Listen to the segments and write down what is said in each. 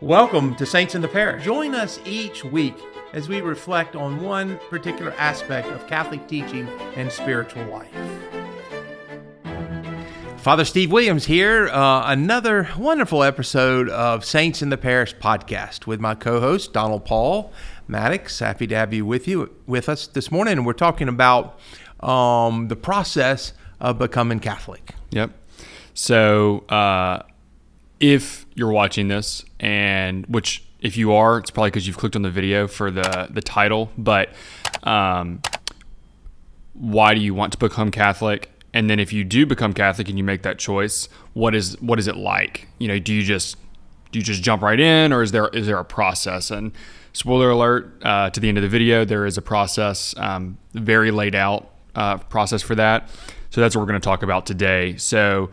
Welcome to Saints in the Parish. Join us each week as we reflect on one particular aspect of Catholic teaching and spiritual life. Father Steve Williams here, another wonderful episode of Saints in the Parish podcast with my co-host Donald Paul Maddox. Happy to have you with us this morning, and we're talking about the process of becoming Catholic. Yep. So if you're watching this, and which if you are, it's probably because you've clicked on the video for the title, but why do you want to become Catholic? And then if you do become Catholic and you make that choice, what is it like? You know, do you just jump right in, or is there a process? And spoiler alert, to the end of the video, there is a process, very laid out process for that. So that's what we're going to talk about today. So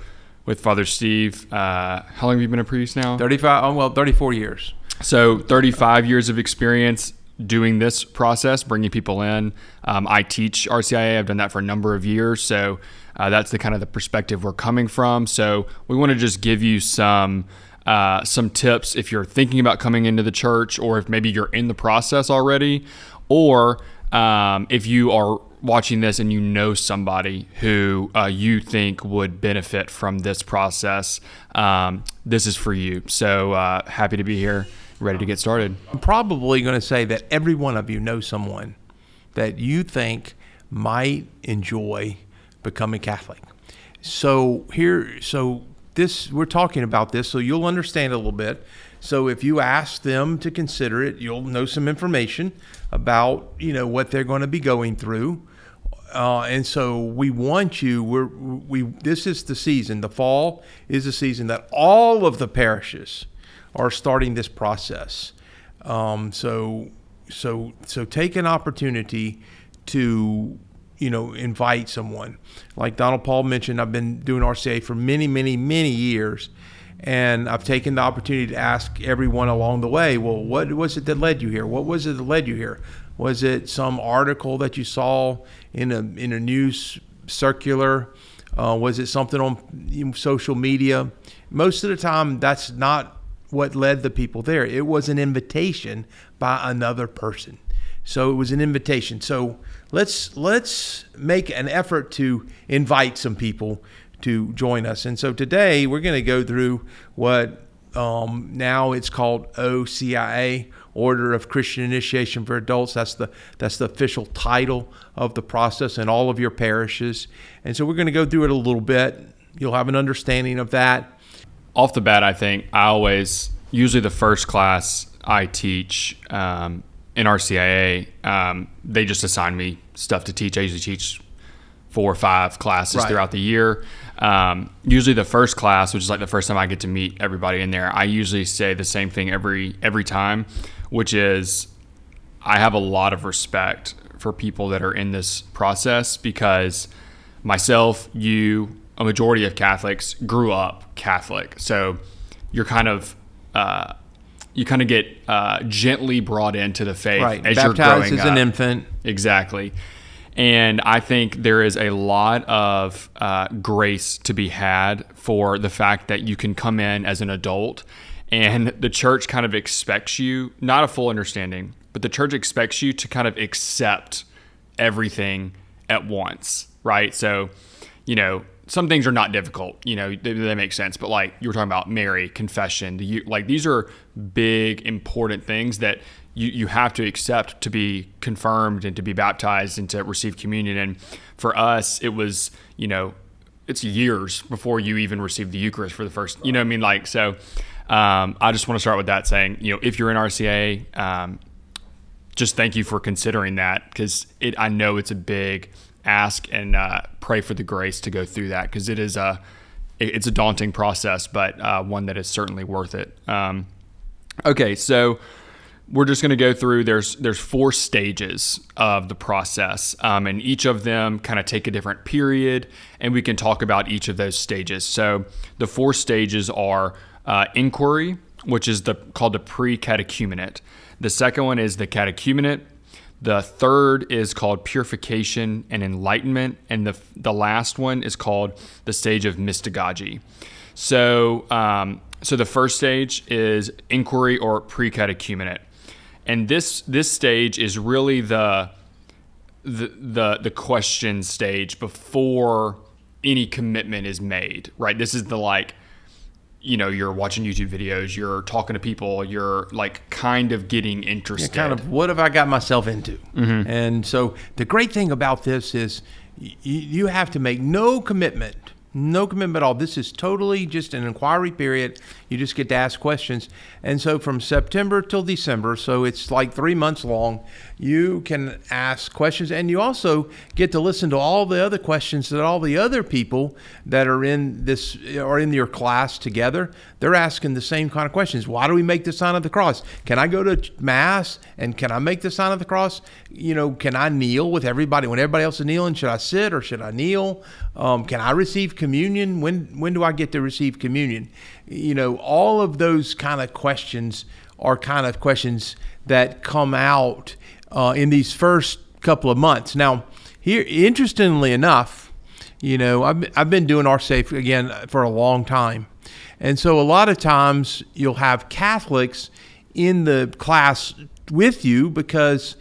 with Father Steve, how long have you been a priest now? 34 years. So 35 years of experience doing this process, bringing people in. I teach RCIA. I've done that for a number of years. So that's the kind of the perspective we're coming from. So we want to just give you some tips if you're thinking about coming into the church, or if maybe you're in the process already, or if you are watching this and you know somebody who you think would benefit from this process, this is for you. So happy to be here, ready to get started. I'm probably going to say that every one of you knows someone that you think might enjoy becoming Catholic. So we're talking about this, so you'll understand a little bit. So if you ask them to consider it, you'll know some information about, what they're going to be going through. And so we want you, this is the season, the fall is the season that all of the parishes are starting this process. So take an opportunity to, invite someone. Like Donald Paul mentioned, I've been doing RCA for many, many, many years. And I've taken the opportunity to ask everyone along the way, well, what was it that led you here? What was it that led you here? Was it some article that you saw in a news circular? Was it something on social media? Most of the time, that's not what led the people there. It was an invitation by another person. So it was an invitation. So let's make an effort to invite some people to join us. And so today we're going to go through what now it's called OCIA, Order of Christian Initiation for Adults. That's the official title of the process in all of your parishes. And so we're going to go through it a little bit. You'll have an understanding of that. Off the bat, I think usually the first class I teach in RCIA, they just assign me stuff to teach. I usually teach 4 or 5 classes throughout the year. Usually the first class, which is like the first time I get to meet everybody in there, I usually say the same thing every time, which is I have a lot of respect for people that are in this process, because myself, you, a majority of Catholics grew up Catholic. So you're you kind of get gently brought into the faith as you're growing up. Baptized as an infant. Exactly. And I think there is a lot of grace to be had for the fact that you can come in as an adult, and the church kind of expects you, not a full understanding, but the church expects you to kind of accept everything at once, right? So, some things are not difficult, they make sense. But like you were talking about Mary, confession, these are big, important things that you have to accept to be confirmed and to be baptized and to receive communion. And for us, it was, it's years before you even receive the Eucharist for the first, So I just want to start with that saying, if you're in RCA, just thank you for considering that, because I know it's a big ask, and pray for the grace to go through that, because it's a daunting process, but one that is certainly worth it. Okay, so we're just going to go through, there's 4 stages of the process, and each of them kind of take a different period, and we can talk about each of those stages. So the 4 stages are inquiry, which is called the pre-catechumenate. The second one is the catechumenate. The third is called purification and enlightenment, and the last one is called the stage of mystagogy. So So the first stage is inquiry or pre-catechumenate. And this stage is really the question stage before any commitment is made, right? This is the you're watching YouTube videos, you're talking to people, you're kind of getting interested. Yeah, kind of, what have I got myself into? Mm-hmm. And so the great thing about this is you have to make no commitment at all. This is totally just an inquiry period. You just get to ask questions. And so from September till December, so it's like 3 months long, you can ask questions, and you also get to listen to all the other questions that all the other people that are in this or in your class together, they're asking the same kind of questions. Why do we make the sign of the cross? Can I go to Mass and can I make the sign of the cross? Can I kneel with everybody when everybody else is kneeling? Should I sit or should I kneel? Can I receive communion? When do I get to receive communion? All of those kind of questions are kind of questions that come out in these first couple of months. Now, here, interestingly enough, I've been doing RSAFE again for a long time. And so a lot of times you'll have Catholics in the class with you because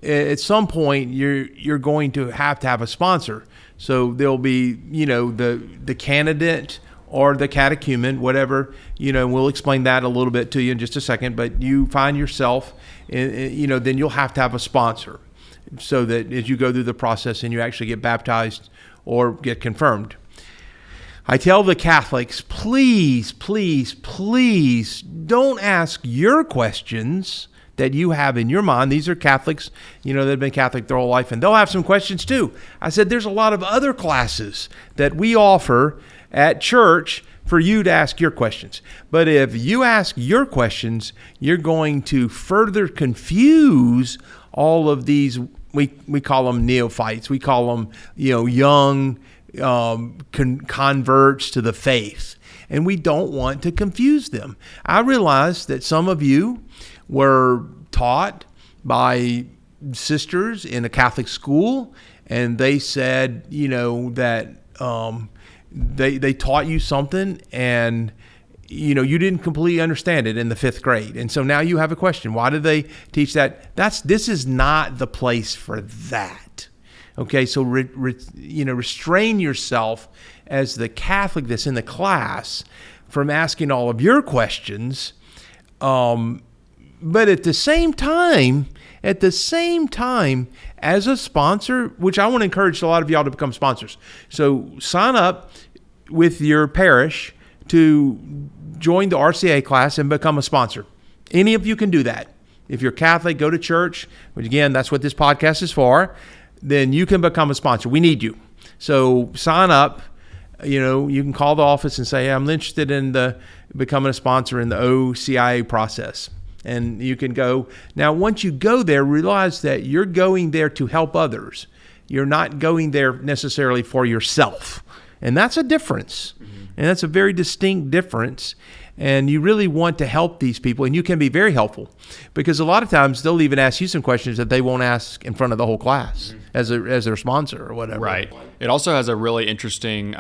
at some point you're going to have a sponsor. So there'll be, the candidate or the catechumen, whatever, and we'll explain that a little bit to you in just a second. But you find yourself, then you'll have to have a sponsor so that as you go through the process and you actually get baptized or get confirmed. I tell the Catholics, please, please, please don't ask your questions that you have in your mind. These are Catholics, that have been Catholic their whole life, and they'll have some questions too. I said, there's a lot of other classes that we offer at church for you to ask your questions. But if you ask your questions, you're going to further confuse all of these, we call them neophytes. We call them, young converts to the faith. And we don't want to confuse them. I realize that some of you were taught by sisters in a Catholic school, and they said, that they taught you something, and you didn't completely understand it in the 5th grade, and so now you have a question. Why did they teach that? This is not the place for that. Okay, so restrain yourself as the Catholic that's in the class from asking all of your questions. But at the same time, as a sponsor, which I want to encourage a lot of y'all to become sponsors. So sign up with your parish to join the RCA class and become a sponsor. Any of you can do that. If you're Catholic, go to church, which again, that's what this podcast is for, then you can become a sponsor. We need you. So sign up. You can call the office and say, hey, I'm interested in becoming a sponsor in the OCIA process. And you can go. Now, once you go there, realize that you're going there to help others. You're not going there necessarily for yourself. And that's a difference. Mm-hmm. And that's a very distinct difference. And you really want to help these people. And you can be very helpful because a lot of times they'll even ask you some questions that they won't ask in front of the whole class as their sponsor or whatever. Right. It also has a really interesting,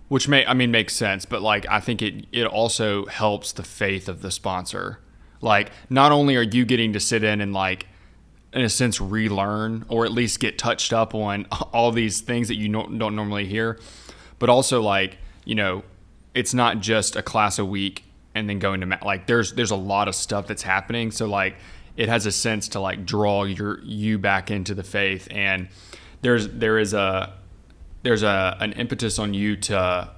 which makes sense. But I think it also helps the faith of the sponsor. Not only are you getting to sit in and in a sense relearn or at least get touched up on all these things that you don't normally hear, but also it's not just a class a week and then going to there's a lot of stuff that's happening. So it has a sense to draw you back into the faith, and there's an impetus on you to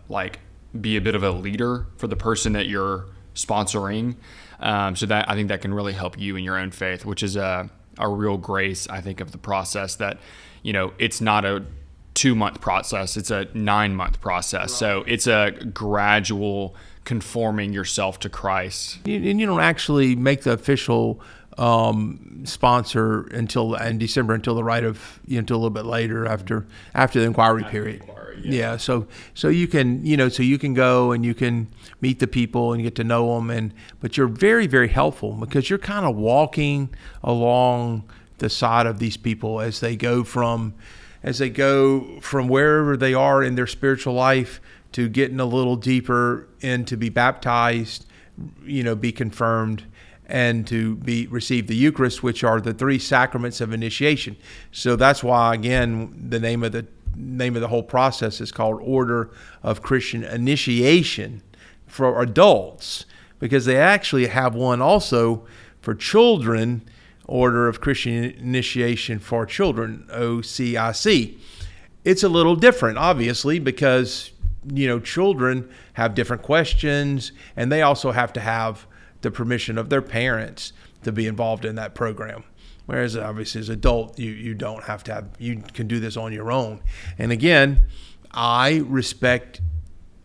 be a bit of a leader for the person that you're sponsoring. So that I think that can really help you in your own faith, which is a real grace, I think, of the process that, it's not a 2-month process, it's a 9-month process. Right. So it's a gradual conforming yourself to Christ. And you don't actually make the official sponsor until in December, until the rite of, until a little bit later after the inquiry period. Yeah. So you can, so you can go and you can meet the people and get to know them, but you're very, very helpful because you're kind of walking along the side of these people as they go from wherever they are in their spiritual life to getting a little deeper and to be baptized, be confirmed, and to receive the Eucharist, which are the 3 sacraments of initiation. So that's why, again, the name of the whole process is called Order of Christian Initiation for adults, because they actually have one also for children, Order of Christian Initiation for Children, OCIC. It's a little different, obviously, because children have different questions, and they also have to have the permission of their parents to be involved in that program. Whereas obviously as an adult, you don't have to you can do this on your own. And again, I respect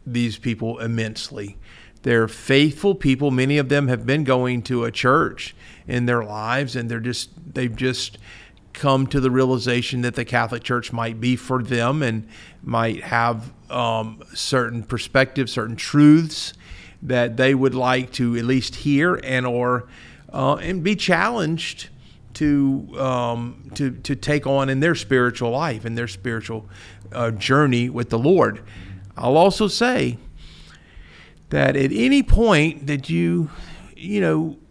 these people immensely. They're faithful people. Many of them have been going to a church in their lives, and they've just come to the realization that the Catholic Church might be for them and might have certain perspectives, certain truths that they would like to at least hear and be challenged to take on in their spiritual life and their spiritual journey with the Lord. I'll also say that at any point that you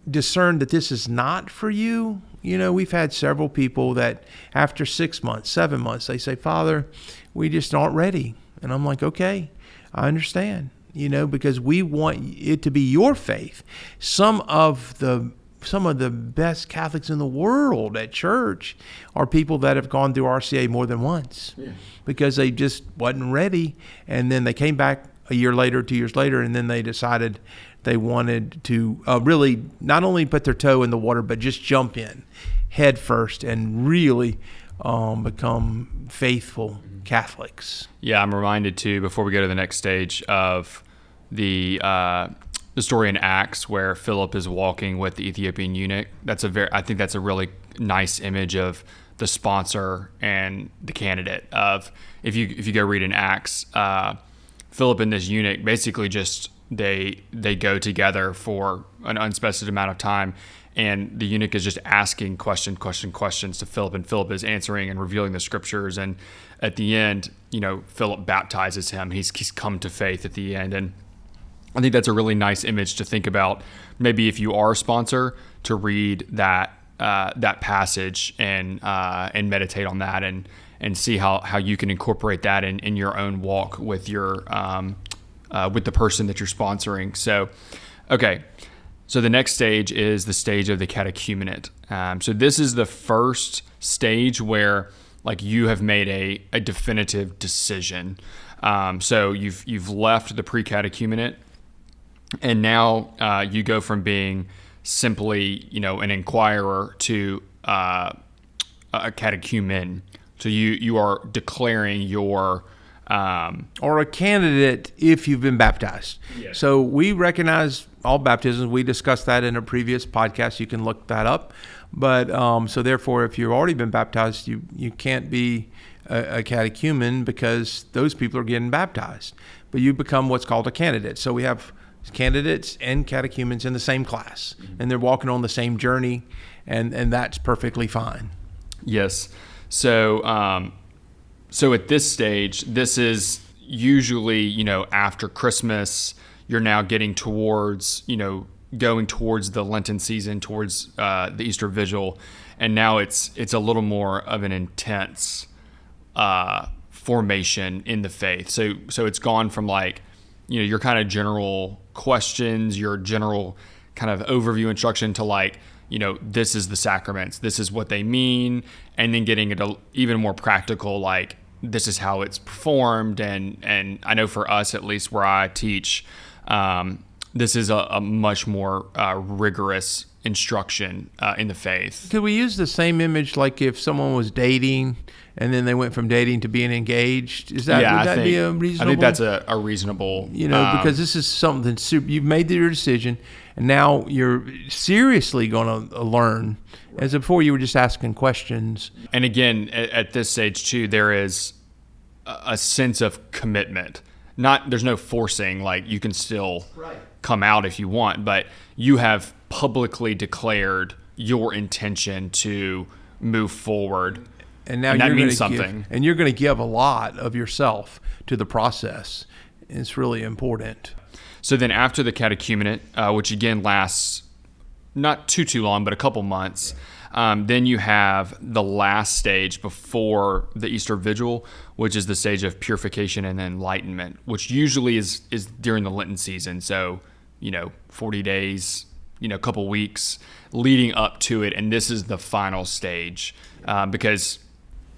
discern that this is not for you, we've had several people that after 6 months, 7 months, they say, "Father, we just aren't ready." And I'm like, "Okay, I understand." Because we want it to be your faith. Some of the best Catholics in the world at church are people that have gone through RCA more than once, because they just wasn't ready, and then they came back a year later, 2 years later, and then they decided they wanted to really not only put their toe in the water, but just jump in head first and really become faithful Catholics. Yeah, I'm reminded too, before we go to the next stage, of the story in Acts where Philip is walking with the Ethiopian eunuch. I think that's a really nice image of the sponsor and the candidate. Of if you go read in Acts, Philip and this eunuch basically just they go together for an unspecified amount of time. And the eunuch is just asking questions to Philip, and Philip is answering and revealing the scriptures. And at the end, Philip baptizes him. He's come to faith at the end. And I think that's a really nice image to think about. Maybe if you are a sponsor, to read that passage and meditate on that and see how you can incorporate that in your own walk with your with the person that you're sponsoring. So, okay. So the next stage is the stage of the catechumenate. So this is the first stage where you have made a definitive decision. So you've left the pre-catechumenate, and now you go from being simply an inquirer to a catechumen. So you are declaring your or a candidate if you've been baptized. Yes. So we recognize all baptisms. We discussed that in a previous podcast. You can look that up. But so therefore, if you've already been baptized, you can't be a catechumen, because those people are getting baptized. But you become what's called a candidate. So we have candidates and catechumens in the same class, and they're walking on the same journey, and that's perfectly fine. Yes. So so at this stage, this is usually, after Christmas, you're now getting towards, going towards the Lenten season, towards the Easter Vigil. And now it's a little more of an intense formation in the faith. So it's gone from your kind of general questions, your general kind of overview instruction to this is the sacraments, this is what they mean, and then getting it even more practical, this is how it's performed. And I know for us, at least where I teach, this is a much more rigorous instruction in the faith. Could we use the same image if someone was dating and then they went from dating to being engaged? Would that be a reasonable? I think that's a reasonable. Because this is something super, you've made your decision, and now you're seriously going to learn. As before, you were just asking questions. And again, at this stage too, there is a sense of commitment. There's no forcing. You can still come out if you want, but you have publicly declared your intention to move forward. And now that means something. And you're going to give a lot of yourself to the process. It's really important. So then after the catechumenate, which again lasts not too long, but a couple months, then you have the last stage before the Easter Vigil, which is the stage of purification and enlightenment, which usually is during the Lenten season. So, 40 days, a couple weeks leading up to it. And this is the final stage, because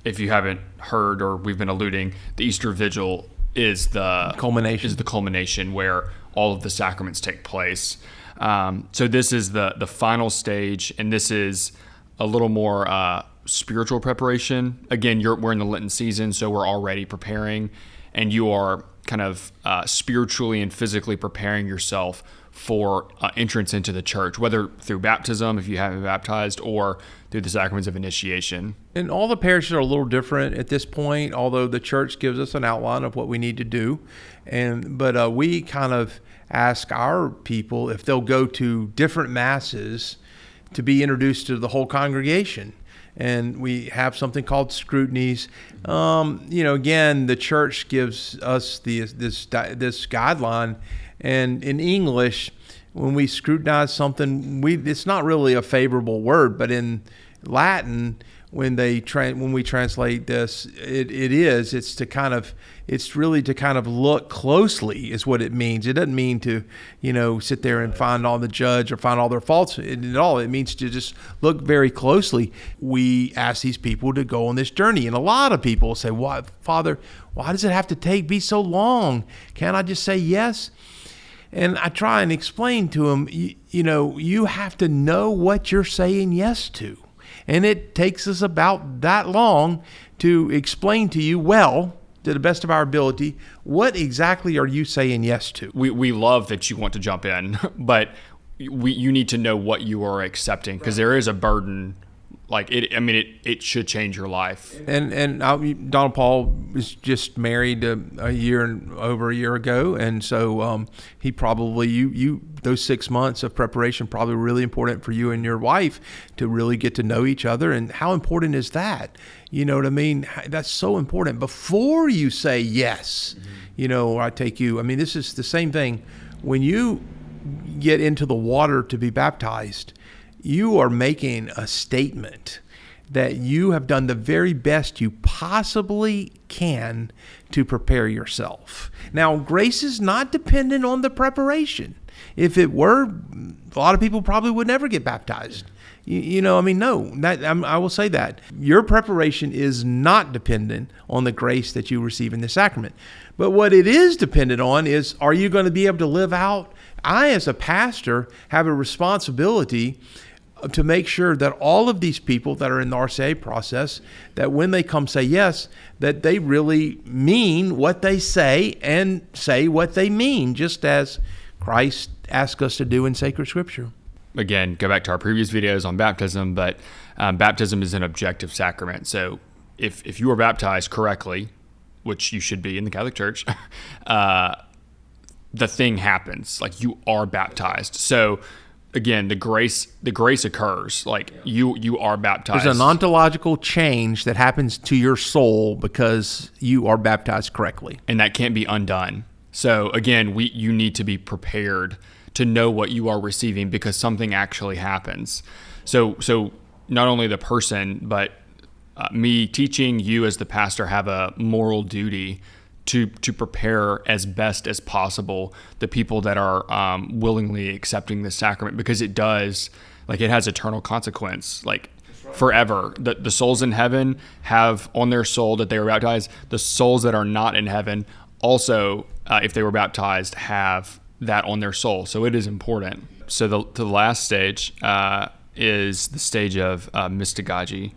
if you haven't heard or we've been alluding, the Easter Vigil is the culmination where all of the sacraments take place. So this is the final stage, and this is a little more spiritual preparation. Again, we're in the Lenten season, so we're already preparing, and you are kind of spiritually and physically preparing yourself for entrance into the church, whether through baptism, if you haven't been baptized, or through the sacraments of initiation. And all the parishes are a little different at this point, although the church gives us an outline of what we need to do. But we kind of ask our people if they'll go to different masses to be introduced to the whole congregation. And we have something called scrutinies. Again, the church gives us this guideline. And in English, when we scrutinize something, it's not really a favorable word, but in Latin, when we translate this, it's really to kind of look closely is what it means. It doesn't mean to, sit there and find all the judge or find all their faults at all. It means to just look very closely. We ask these people to go on this journey. And a lot of people say, "Why, Father, why does it have to be so long? Can't I just say yes?" And I try and explain to them, you have to know what you're saying yes to. And it takes us about that long to explain to you, well, to the best of our ability, what exactly are you saying yes to? We love that you want to jump in, but you need to know what you are accepting, because there is a burden. It should change your life. And Donald Paul was just married over a year ago, and so he probably those 6 months of preparation probably really important for you and your wife to really get to know each other. And how important is that? You know what I mean? That's so important before you say yes. I take you. This is the same thing when you get into the water to be baptized. You are making a statement that you have done the very best you possibly can to prepare yourself. Now, grace is not dependent on the preparation. If it were, a lot of people probably would never get baptized. No. I will say that. Your preparation is not dependent on the grace that you receive in the sacrament. But what it is dependent on is, are you going to be able to live out? I, as a pastor, have a responsibility to make sure that all of these people that are in the RCIA process, that when they come say yes, that they really mean what they say and say what they mean, just as Christ asked us to do in sacred scripture. Again, go back to our previous videos on baptism, but baptism is an objective sacrament. So if you are baptized correctly, which you should be in the Catholic Church, the thing happens. You are baptized. So again, the grace occurs. You are baptized. There's an ontological change that happens to your soul because you are baptized correctly, and that can't be undone. So again, you need to be prepared to know what you are receiving, because something actually happens. So not only the person, but me teaching, you as the pastor have a moral duty to prepare as best as possible the people that are willingly accepting the sacrament, because it does, it has eternal consequence, forever. The souls in heaven have on their soul that they were baptized. The souls that are not in heaven also, if they were baptized, have that on their soul. So it is important. So the last stage is the stage of mystagogy,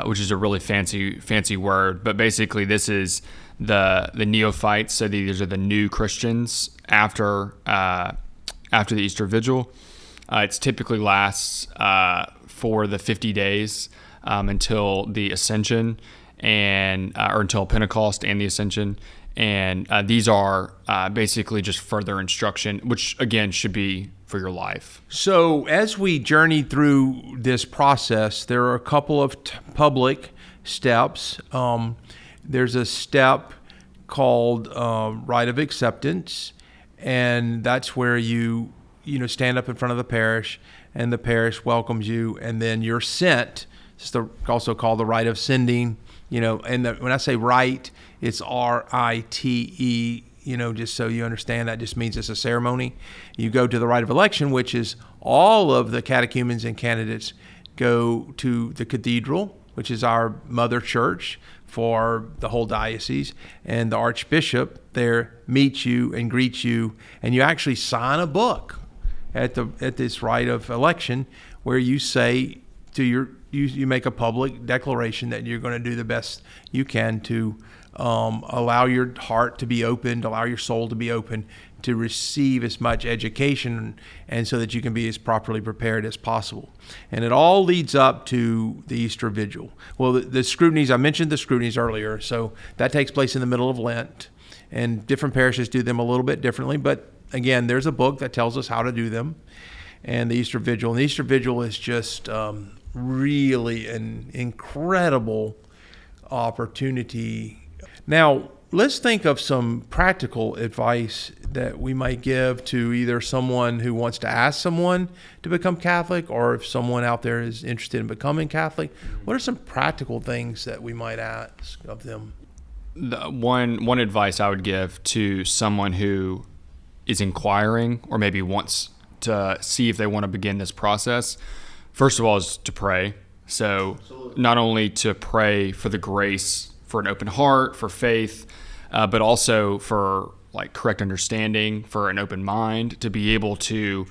which is a really fancy word, but basically this is the neophytes. So these are the new Christians after the Easter Vigil. It typically lasts for the 50 days until the Ascension or until Pentecost and the Ascension. And these are basically just further instruction, which again should be for your life. So as we journey through this process, there are a couple of public steps. There's a step called Rite of Acceptance, and that's where you stand up in front of the parish, and the parish welcomes you, and then you're sent. It's also called the Rite of Sending. And when I say rite, it's RITE. Just so you understand, that just means it's a ceremony. You go to the Rite of Election, which is all of the catechumens and candidates go to the cathedral, which is our mother church for the whole diocese, and the archbishop there meets you and greets you, and you actually sign a book at this Rite of Election where you say to you make a public declaration that you're going to do the best you can to allow your heart to be opened, allow your soul to be open to receive as much education, and so that you can be as properly prepared as possible. And it all leads up to the Easter Vigil. Well, the scrutinies, I mentioned the scrutinies earlier, so that takes place in the middle of Lent, and different parishes do them a little bit differently, but again, there's a book that tells us how to do them. And the Easter Vigil. And the Easter Vigil is just really an incredible opportunity. Now, let's think of some practical advice that we might give to either someone who wants to ask someone to become Catholic, or if someone out there is interested in becoming Catholic. What are some practical things that we might ask of them? The one advice I would give to someone who is inquiring or maybe wants to see if they want to begin this process, first of all, is to pray. So not only to pray for the grace, for an open heart, for faith, but also for correct understanding, for an open mind, to be able to,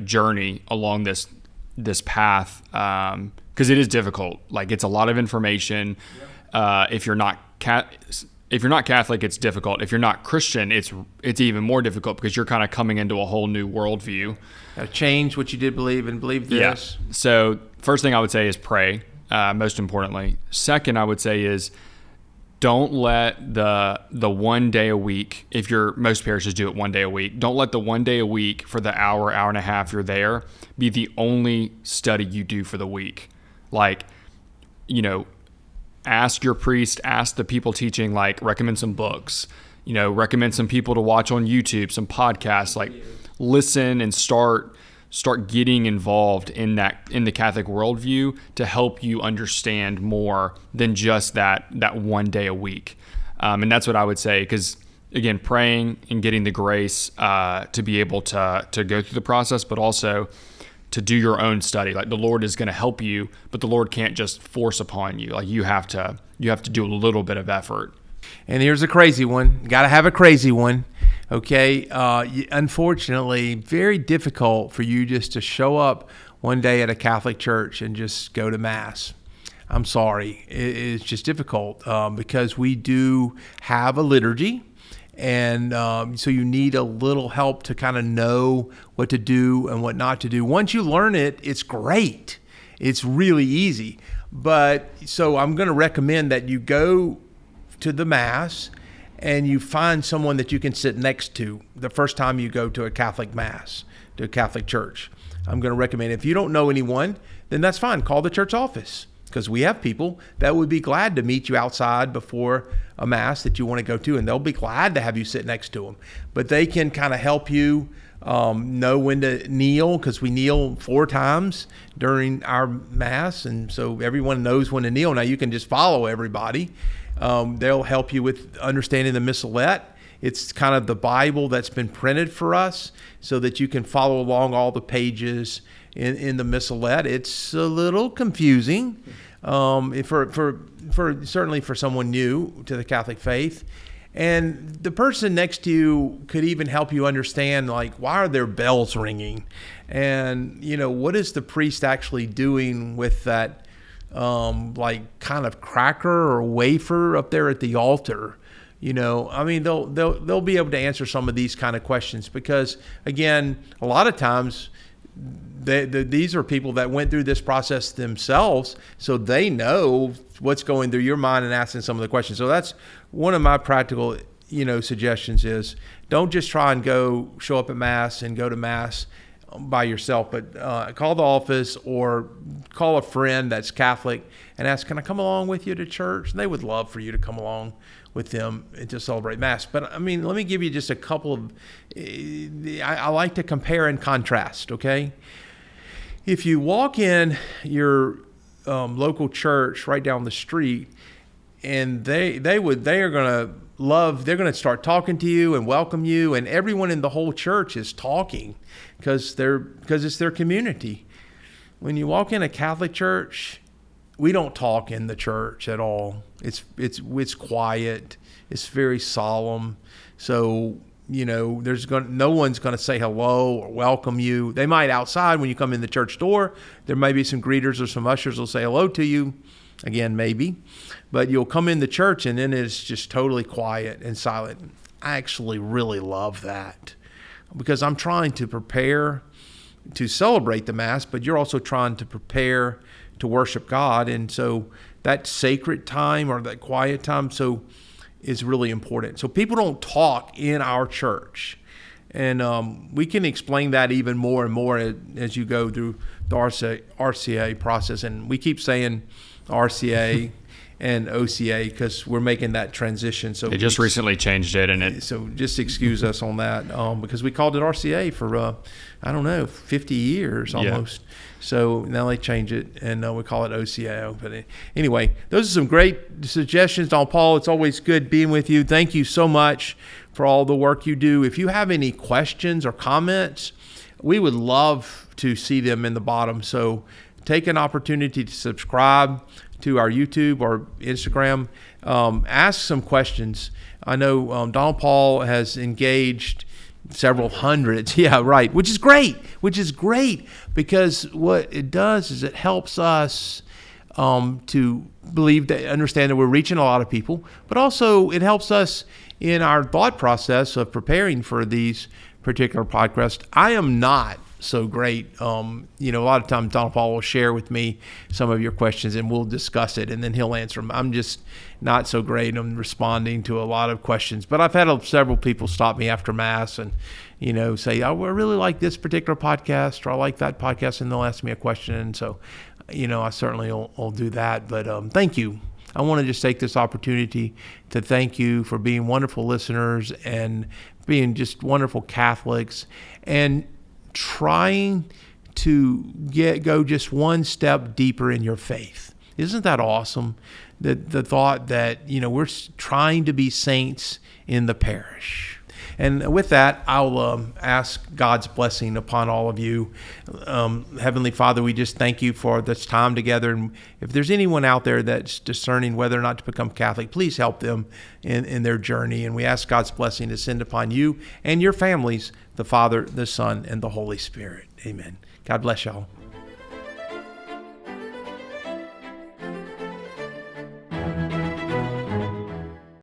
journey along this path, because it is difficult. It's a lot of information. If you're not Catholic, it's difficult. If you're not Christian, it's even more difficult, because you're kind of coming into a whole new worldview. Change what you did believe and believe this. Yeah. So first thing I would say is pray, most importantly. Second, I would say is don't let the 1 day a week, if most parishes do it 1 day a week, don't let the 1 day a week for the hour and a half you're there be the only study you do for the week. Ask your priest, ask the people teaching, recommend some books, recommend some people to watch on YouTube, some podcasts, listen and start getting involved in the Catholic worldview to help you understand more than just that 1 day a week. And that's what I would say, because again, praying and getting the grace to be able to go through the process, but also to do your own study. The Lord is going to help you, but the Lord can't just force upon you. You have to do a little bit of effort. And here's a crazy one. You got to have a crazy one. Okay. Unfortunately, very difficult for you just to show up one day at a Catholic church and just go to Mass. I'm sorry. It's just difficult because we do have a liturgy. And so you need a little help to kind of know what to do and what not to do. Once you learn it, it's great. It's really easy. But so I'm going to recommend that you go to the Mass and you find someone that you can sit next to the first time you go to a Catholic Mass, to a Catholic church. I'm going to recommend, if you don't know anyone, then that's fine. Call the church office, because we have people that would be glad to meet you outside before a Mass that you want to go to, and they'll be glad to have you sit next to them. But they can kind of help you know when to kneel, because we kneel 4 times during our Mass, and so everyone knows when to kneel. Now you can just follow everybody. They'll help you with understanding the missalette. It's kind of the Bible that's been printed for us so that you can follow along all the pages in the missalette. It's a little confusing for certainly for someone new to the Catholic faith. And the person next to you could even help you understand, why are there bells ringing? And, what is the priest actually doing with that, kind of cracker or wafer up there at the altar? They'll be able to answer some of these kind of questions, because, again, a lot of times these are people that went through this process themselves, so they know what's going through your mind and asking some of the questions. So that's one of my practical, suggestions is don't just try and show up at Mass and go to Mass by yourself, but call the office or call a friend that's Catholic and ask, can I come along with you to church? And they would love for you to come along with them to celebrate Mass. But I mean, let me give you just a couple of, I like to compare and contrast, okay? If you walk in your local church right down the street, and they're going to start talking to you and welcome you, and everyone in the whole church is talking because it's their community. When you walk in a Catholic church, we don't talk in the church at all. It's quiet. It's very solemn. So, no one's going to say hello or welcome you. They might outside when you come in the church door. There may be some greeters or some ushers will say hello to you. Again, maybe. But you'll come in the church and then it's just totally quiet and silent. I actually really love that because I'm trying to prepare to celebrate the Mass, but you're also trying to prepare to worship God. And so that sacred time or that quiet time is really important. So people don't talk in our church. And we can explain that even more and more as you go through the RCIA process. And we keep saying RCA and OCIA because we're making that transition. So they just recently changed it, so just excuse us on that because we called it RCA for 50 years almost. Yeah. So now they change it and we call it OCIA. But anyway, those are some great suggestions, Don Paul. It's always good being with you. Thank you so much for all the work you do. If you have any questions or comments, we would love to see them in the bottom. So take an opportunity to subscribe to our YouTube or Instagram. Ask some questions. I know Don Paul has engaged several hundreds. Yeah, right. Which is great because what it does is it helps us to understand that we're reaching a lot of people, but also it helps us in our thought process of preparing for these particular podcasts. I am not so great. A lot of times Don Paul will share with me some of your questions and we'll discuss it and then he'll answer them. I'm just not so great on responding to a lot of questions, but I've had several people stop me after Mass and, say, I really like this particular podcast or I like that podcast, and they'll ask me a question. And so, I certainly will do that, but thank you. I want to just take this opportunity to thank you for being wonderful listeners and being just wonderful Catholics and trying to go just one step deeper in your faith. Isn't that awesome? The thought that, we're trying to be saints in the parish. And with that, I'll ask God's blessing upon all of you. Heavenly Father, we just thank you for this time together. And if there's anyone out there that's discerning whether or not to become Catholic, please help them in their journey. And we ask God's blessing to descend upon you and your families, the Father, the Son, and the Holy Spirit. Amen. God bless y'all.